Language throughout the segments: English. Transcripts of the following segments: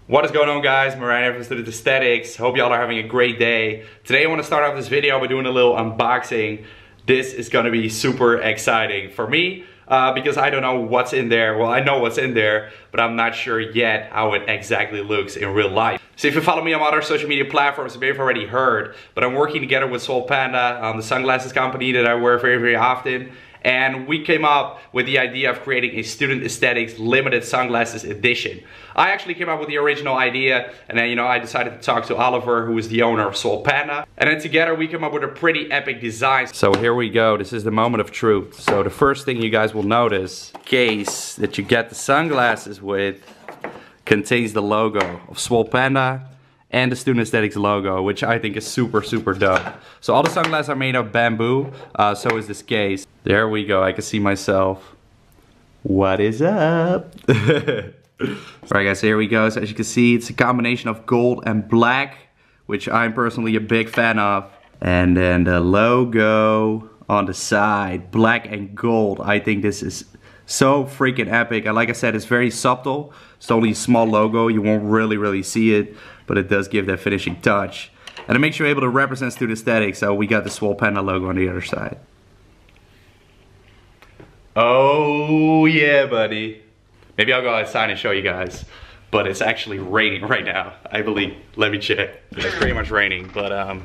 What is going on, guys? Marijn from Student Aesthetics. Hope y'all are having a great day. Today I want to start off this video by doing a little unboxing. This is going to be super exciting for me because I don't know what's in there. Well, I know what's in there, but I'm not sure yet how it exactly looks in real life. So if you follow me on other social media platforms, you may have already heard, but I'm working together with Soul Panda, the sunglasses company that I wear very often. And we came up with the idea of creating a Student Aesthetics limited sunglasses edition. I actually came up with the original idea, and then I decided to talk to Oliver, who is the owner of Soul Panda. And then together we came up with a pretty epic design. So here we go, this is the moment of truth. So the first thing you guys will notice, the case that you get the sunglasses with contains the logo of Soul Panda and the Student Aesthetics logo, which I think is super dope. So all the sunglasses are made of bamboo, so is this case. There we go, I can see myself. What is up? Alright guys, so here we go. So as you can see, it's a combination of gold and black, which I'm personally a big fan of. And then the logo on the side, black and gold. I think this is so freaking epic. And like I said, it's very subtle. It's only a small logo, you won't really see it, but it does give that finishing touch. And it makes you able to represent Student Aesthetics, so we got the Soul Panda logo on the other side. Oh yeah, buddy. Maybe I'll go outside and show you guys, but it's actually raining right now, I believe. Let me check. It's pretty much raining, but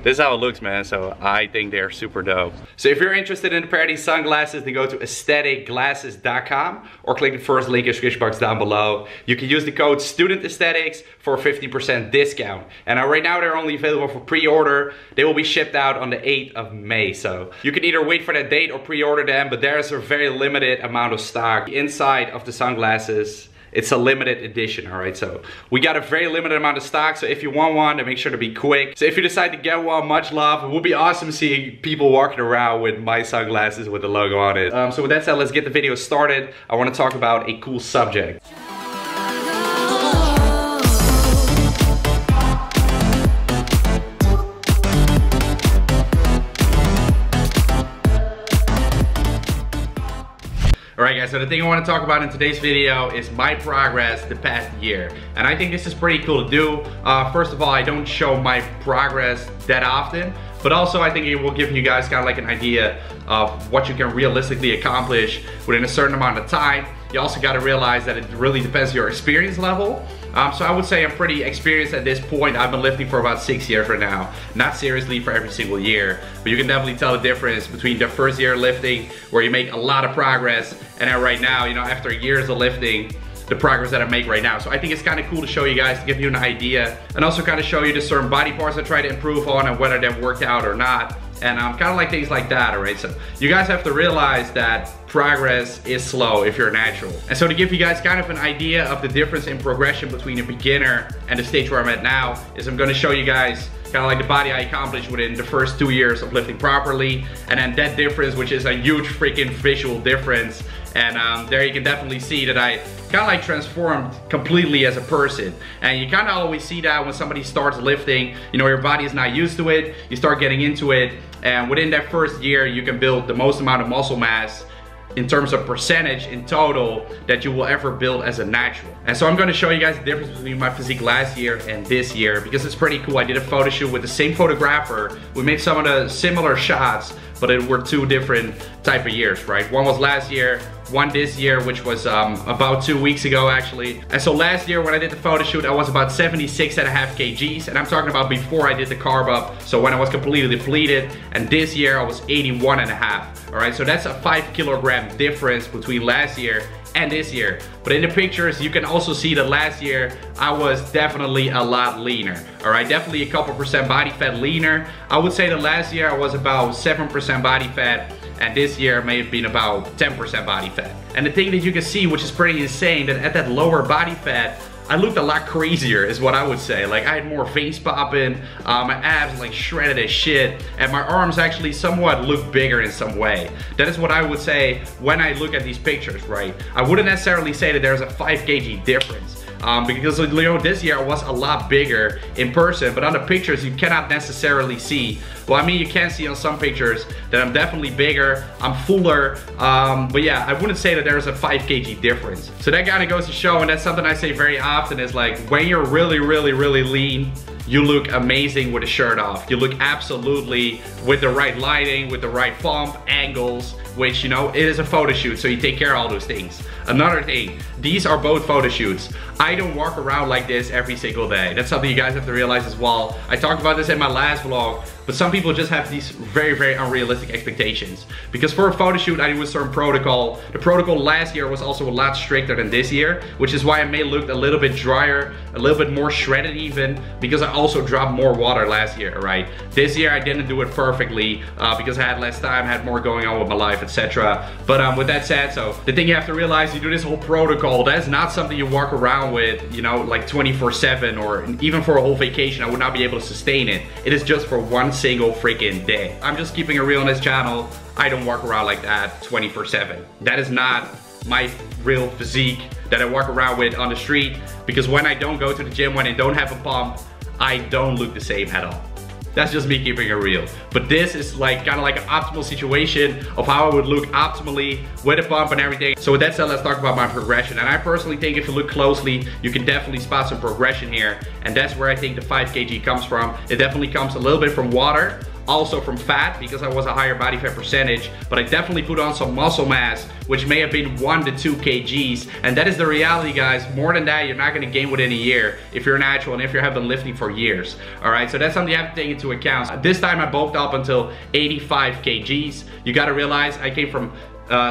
this is how it looks, man, so I think they're super dope. So if you're interested in a pair of these sunglasses, then go to aestheticglasses.com or click the first link in the description box down below. You can use the code STUDENTAesthetics for a 50% discount. And right now they're only available for pre-order. They will be shipped out on the 8th of May. So you can either wait for that date or pre-order them, but there's a very limited amount of stock inside of the sunglasses. It's a limited edition, alright? So we got a very limited amount of stock, so if you want one, then make sure to be quick. So if you decide to get one, much love. It would be awesome seeing people walking around with my sunglasses with the logo on it. So with that said, let's get the video started. I want to talk about a cool subject. Alright guys, so the thing I want to talk about in today's video is my progress the past year. And I think this is pretty cool to do. First of all, I don't show my progress that often, but also I think it will give you guys kind of like an idea of what you can realistically accomplish within a certain amount of time. You also got to realize that it really depends on your experience level. So I would say I'm pretty experienced at this point. I've been lifting for about 6 years right now. Not seriously for every single year, but you can definitely tell the difference between the first year lifting, where you make a lot of progress, and then right now, after years of lifting, the progress that I make right now. So I think it's kind of cool to show you guys, to give you an idea, and also kind of show you the certain body parts I try to improve on and whether they've worked out or not. And kind of like things like that, alright? So you guys have to realize that progress is slow if you're natural. And so to give you guys kind of an idea of the difference in progression between a beginner and the stage where I'm at now, is I'm gonna show you guys kind of like the body I accomplished within the first 2 years of lifting properly, and then that difference, which is a huge freaking visual difference. And there you can definitely see that I kind of like transformed completely as a person. And you kind of always see that when somebody starts lifting, your body is not used to it, you start getting into it, and within that first year you can build the most amount of muscle mass in terms of percentage in total that you will ever build as a natural. And so I'm going to show you guys the difference between my physique last year and this year, because it's pretty cool. I did a photo shoot with the same photographer. We made some of the similar shots, but it were 2 different type of years, right? One was last year, one this year, which was about 2 weeks ago actually. And so last year when I did the photo shoot, I was about 76.5 kgs, and I'm talking about before I did the carb up, so when I was completely depleted. And this year I was 81.5. All right, so that's a 5 kilogram difference between last year and this year. But in the pictures you can also see that last year I was definitely a lot leaner. Alright, definitely a couple percent body fat leaner. I would say that last year I was about 7% body fat, and this year may have been about 10% body fat. And the thing that you can see, which is pretty insane, that at that lower body fat I looked a lot crazier, is what I would say. Like, I had more veins popping, my abs like shredded as shit, and my arms actually somewhat look bigger in some way. That is what I would say when I look at these pictures, right? I wouldn't necessarily say that there's a 5 kg difference, because you know, this year I was a lot bigger in person, but on the pictures you cannot necessarily see. Well, I mean, you can see on some pictures that I'm definitely bigger, I'm fuller, but yeah, I wouldn't say that there's a 5 kg difference. So that kind of goes to show, and that's something I say very often, is like, when you're really lean, you look amazing with a shirt off. You look absolutely, with the right lighting, with the right pump, angles, which, you know, it is a photo shoot, so you take care of all those things. Another thing, these are both photo shoots. I don't walk around like this every single day. That's something you guys have to realize as well. I talked about this in my last vlog, but some people just have these very unrealistic expectations. Because for a photo shoot, I do a certain protocol. The protocol last year was also a lot stricter than this year, which is why I may look a little bit drier, a little bit more shredded even, because I also dropped more water last year, right? This year I didn't do it perfectly because I had less time, had more going on with my life, etc. But with that said, so the thing you have to realize, you do this whole protocol, that's not something you walk around with, you know, like 24/7, or even for a whole vacation. I would not be able to sustain it. It is just for one single freaking day. I'm just keeping it real on this channel. I don't walk around like that 24/7. That is not my real physique that I walk around with on the street, because when I don't go to the gym, when I don't have a pump, I don't look the same at all. That's just me keeping it real. But this is like kind of like an optimal situation of how I would look optimally with a pump and everything. So with that said, let's talk about my progression. And I personally think if you look closely, you can definitely spot some progression here. And that's where I think the 5 kg comes from. It definitely comes a little bit from water, also from fat, because I was a higher body fat percentage, but I definitely put on some muscle mass, which may have been 1 to 2 kgs. And that is the reality, guys. More than that, you're not gonna gain within a year if you're natural and if you have been lifting for years. All right, so that's something you have to take into account. This time I bulked up until 85 kgs. You gotta realize I came from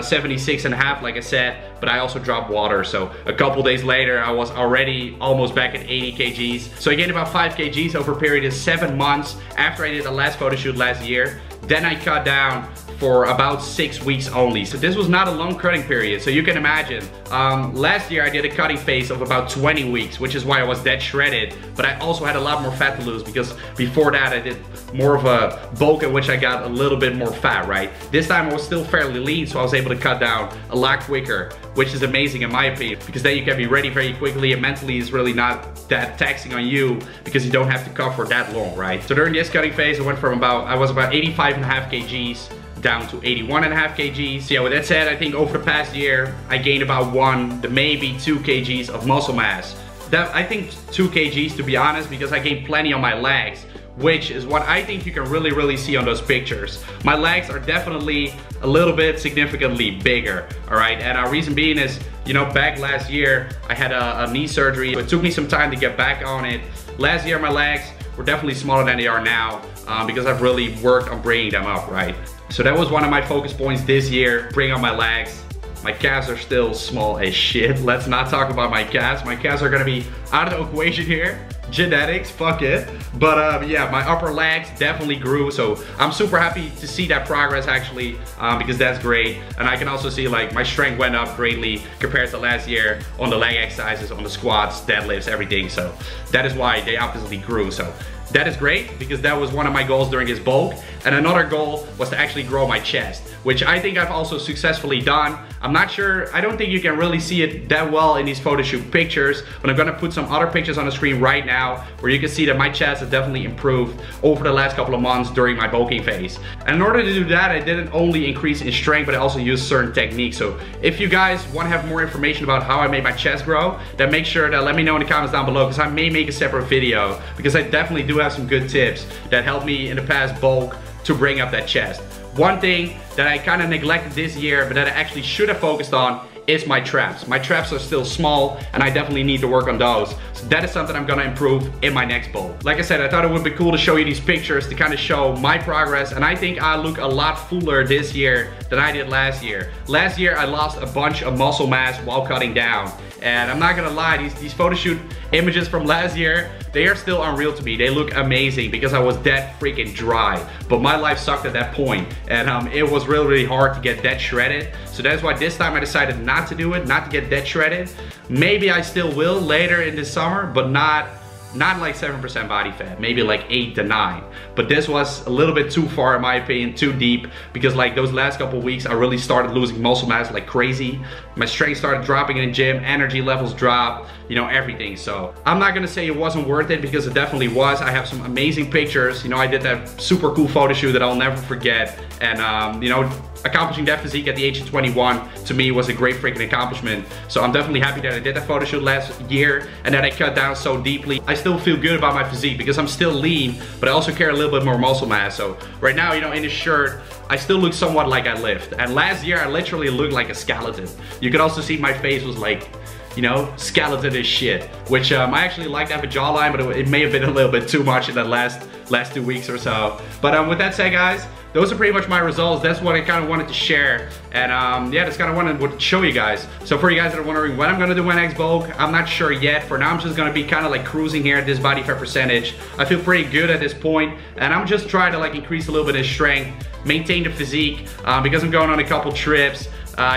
76.5, like I said, but I also dropped water. So a couple days later, I was already almost back at 80 kgs. So I gained about 5 kgs over a period of 7 months after I did the last photo shoot last year. Then I cut down for about 6 weeks only. So this was not a long cutting period. So you can imagine, last year I did a cutting phase of about 20 weeks, which is why I was that shredded. But I also had a lot more fat to lose, because before that I did more of a bulk in which I got a little bit more fat, right? This time I was still fairly lean, so I was able to cut down a lot quicker, which is amazing in my opinion, because then you can be ready very quickly, and mentally it's really not that taxing on you because you don't have to cut for that long, right? So during this cutting phase, I was about 85.5 kgs down to 81.5 kgs. So yeah, with that said, I think over the past year, I gained about 1 to maybe 2 kgs of muscle mass. I think 2 kgs to be honest, because I gained plenty on my legs, which is what I think you can really see on those pictures. My legs are definitely a little bit significantly bigger, all right? And our reason being is, you know, back last year, I had a knee surgery. It took me some time to get back on it. Last year, my legs were definitely smaller than they are now because I've really worked on bringing them up, right? So that was one of my focus points this year, bring up my legs. My calves are still small as shit. Let's not talk about my calves. My calves are gonna be out of the equation here. Genetics, fuck it. But yeah, my upper legs definitely grew. So I'm super happy to see that progress actually, because that's great. And I can also see like my strength went up greatly compared to last year on the leg exercises, on the squats, deadlifts, everything. So that is why they obviously grew. So that is great, because that was one of my goals during this bulk. And another goal was to actually grow my chest, which I think I've also successfully done. I'm not sure, I don't think you can really see it that well in these photo shoot pictures, but I'm gonna put some other pictures on the screen right now where you can see that my chest has definitely improved over the last couple of months during my bulking phase. And in order to do that, I didn't only increase in strength, but I also used certain techniques. So if you guys wanna have more information about how I made my chest grow, then make sure to let me know in the comments down below, because I may make a separate video, because I definitely do have some good tips that helped me in the past bulk to bring up that chest. One thing that I kind of neglected this year, but that I actually should have focused on, is my traps. My traps are still small, and I definitely need to work on those. So that is something I'm gonna improve in my next bulk. Like I said, I thought it would be cool to show you these pictures to kind of show my progress, and I think I look a lot fuller this year than I did last year. Last year, I lost a bunch of muscle mass while cutting down. And I'm not gonna lie, these photo shoot images from last year, they are still unreal to me. They look amazing because I was that freaking dry. But my life sucked at that point, and it was really hard to get that shredded. So that's why this time I decided not to do it, not to get that shredded. Maybe I still will later in the summer, but not not like 7% body fat, maybe like 8 to 9. But this was a little bit too far in my opinion, too deep, because like those last couple weeks I really started losing muscle mass like crazy. My strength started dropping in the gym, energy levels dropped, you know, everything. So I'm not gonna say it wasn't worth it, because it definitely was. I have some amazing pictures. You know, I did that super cool photo shoot that I'll never forget. And you know, accomplishing that physique at the age of 21 to me was a great freaking accomplishment. So I'm definitely happy that I did that photo shoot last year and that I cut down so deeply. I still feel good about my physique because I'm still lean, but I also carry a little bit more muscle mass. So right now, you know, in this shirt, I still look somewhat like I lift. And last year, I literally looked like a skeleton. You could also see my face was like, you know, skeleton as shit. Which I actually like to have a jawline, but it may have been a little bit too much in the last 2 weeks or so. But with that said, guys, those are pretty much my results. That's what I kind of wanted to share. And yeah, that's kind of wanted to show you guys. So for you guys that are wondering when I'm gonna do my next bulk, I'm not sure yet. For now, I'm just gonna be kind of like cruising here at this body fat percentage. I feel pretty good at this point, and I'm just trying to like increase a little bit of strength, maintain the physique, because I'm going on a couple trips.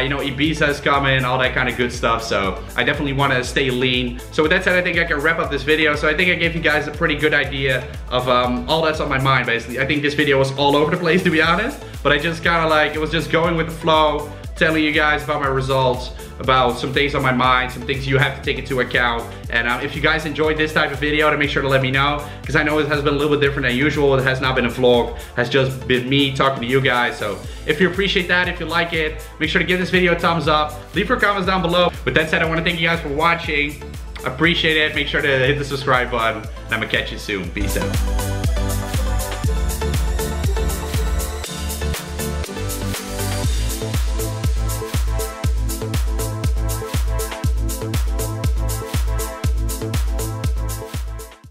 You know, Ibiza is coming, all that kind of good stuff. So I definitely want to stay lean. So with that said, I think I can wrap up this video. So I think I gave you guys a pretty good idea of all that's on my mind, basically. I think this video was all over the place, to be honest. But I just kind of like, it was just going with the flow, telling you guys about my results, about some things on my mind, some things you have to take into account. And if you guys enjoyed this type of video, then make sure to let me know, because I know it has been a little bit different than usual. It has not been a vlog, it has just been me talking to you guys. So if you appreciate that, if you like it, make sure to give this video a thumbs up, leave your comments down below. With that said, I want to thank you guys for watching. I appreciate it. Make sure to hit the subscribe button, and I'm gonna catch you soon. Peace out.